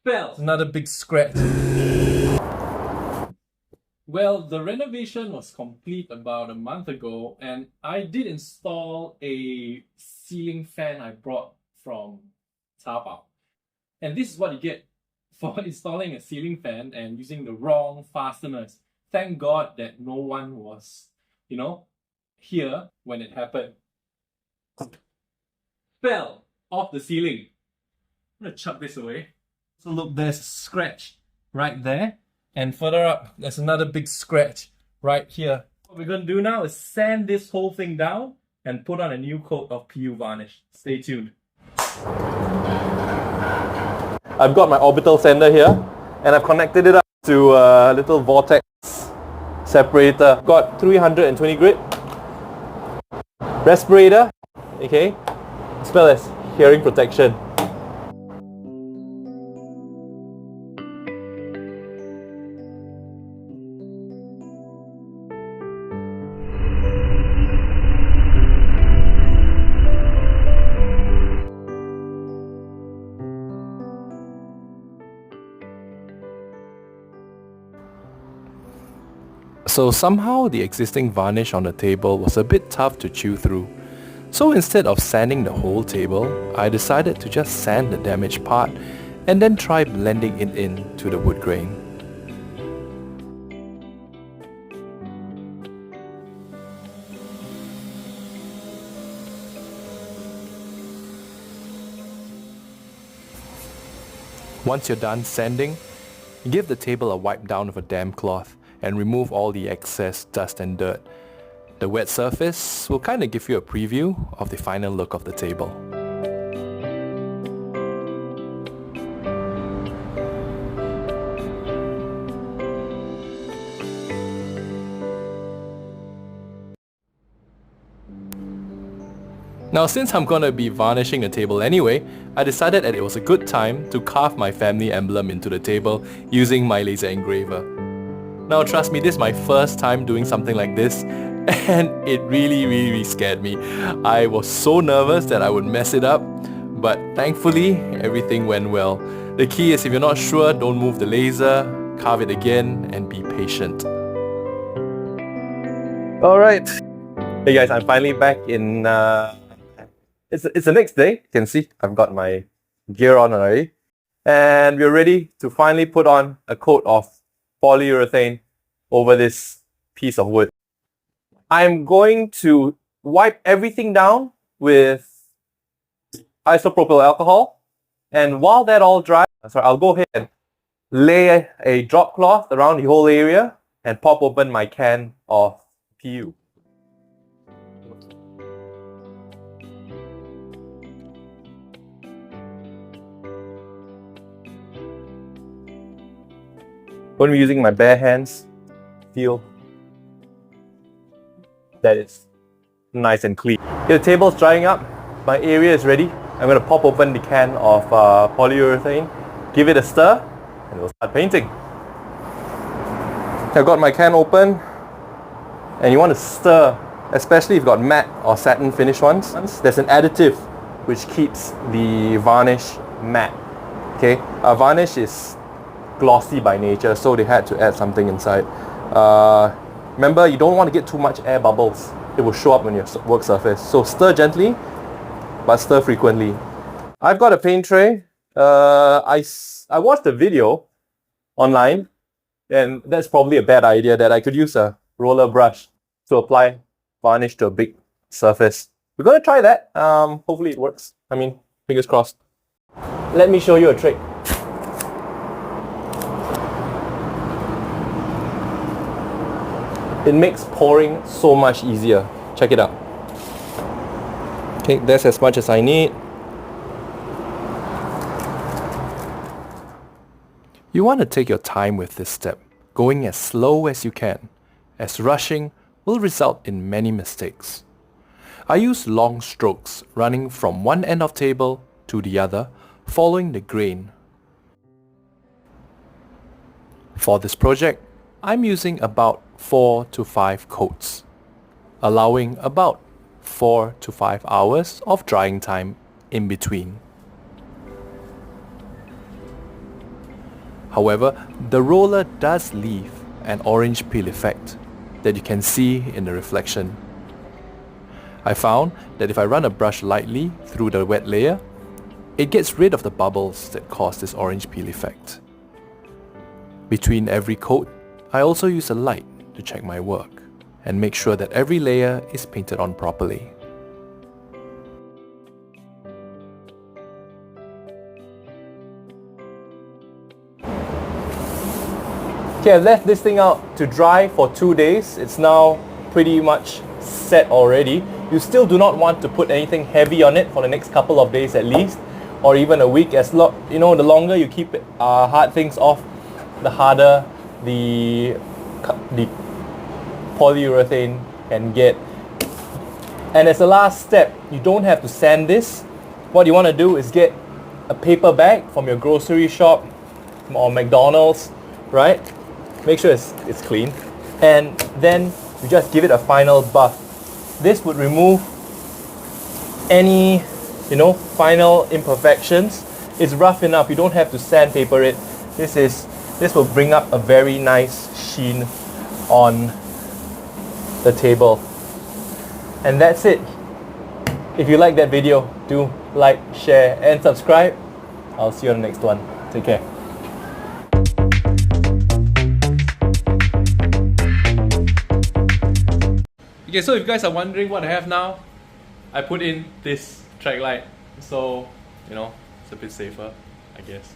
Bell. Another big scratch. Well, the renovation was complete about a month ago, and I did install a ceiling fan I brought from Taobao. And this is what you get for installing a ceiling fan and using the wrong fasteners. Thank God that no one was, here when it happened. Fell off the ceiling. I'm gonna chuck this away. So look, there's a scratch right there. And further up, there's another big scratch right here. What we're gonna do now is sand this whole thing down and put on a new coat of PU varnish. Stay tuned. I've got my orbital sander here, and I've connected it up to a little vortex separator. Got 320 grit respirator, okay, as well as hearing protection. So somehow the existing varnish on the table was a bit tough to chew through. So instead of sanding the whole table, I decided to just sand the damaged part and then try blending it in to the wood grain. Once you're done sanding, give the table a wipe down with a damp cloth and remove all the excess dust and dirt. The wet surface will kind of give you a preview of the final look of the table. Now since I'm gonna be varnishing the table anyway, I decided that it was a good time to carve my family emblem into the table using my laser engraver. Now trust me, this is my first time doing something like this, and it really scared me. I was so nervous that I would mess it up, but thankfully everything went well. The key is if you're not sure, don't move the laser, carve it again, and be patient. Alright. Hey guys, I'm finally back in... It's the next day. You can see I've got my gear on already. And we're ready to finally put on a coat of polyurethane over this piece of wood. I'm going to wipe everything down with isopropyl alcohol, and while that all dries, I'll go ahead and lay a drop cloth around the whole area and pop open my can of PU. Going to be using my bare hands, feel that it's nice and clean. Okay, the table's drying up, my area is ready. I'm going to pop open the can of polyurethane, give it a stir, and we'll start painting. I've got my can open, and you want to stir, especially if you've got matte or satin finish ones. There's an additive which keeps the varnish matte. Okay, varnish is glossy by nature, so they had to add something inside. Remember, you don't want to get too much air bubbles. It will show up on your work surface. So stir gently, but stir frequently. I've got a paint tray. I watched a video online, and that's probably a bad idea, that I could use a roller brush to apply varnish to a big surface. We're going to try that. Hopefully it works. I mean, fingers crossed. Let me show you a trick. It makes pouring so much easier. Check it out. Okay, that's as much as I need. You want to take your time with this step, going as slow as you can, as rushing will result in many mistakes. I use long strokes running from one end of table to the other, following the grain. For this project, I'm using about 4 to 5 coats, allowing about 4 to 5 hours of drying time in between. However, the roller does leave an orange peel effect that you can see in the reflection. I found that if I run a brush lightly through the wet layer, it gets rid of the bubbles that cause this orange peel effect. Between every coat, I also use a light to check my work and make sure that every layer is painted on properly. Okay, I've left this thing out to dry for 2 days. It's now pretty much set already. You still do not want to put anything heavy on it for the next couple of days at least, or even a week. The longer you keep hard things off, the harder the polyurethane can get. And as a last step, you don't have to sand this. What you want to do is get a paper bag from your grocery shop or McDonald's, right? Make sure it's clean, and then you just give it a final buff. This would remove any final imperfections. It's rough enough, you don't have to sandpaper it. This will bring up a very nice sheen on the table. And that's it. If you like that video, do like, share and subscribe. I'll see you on the next one. Take care. Okay, so if you guys are wondering what I have now, I put in this track light, so it's a bit safer, I guess.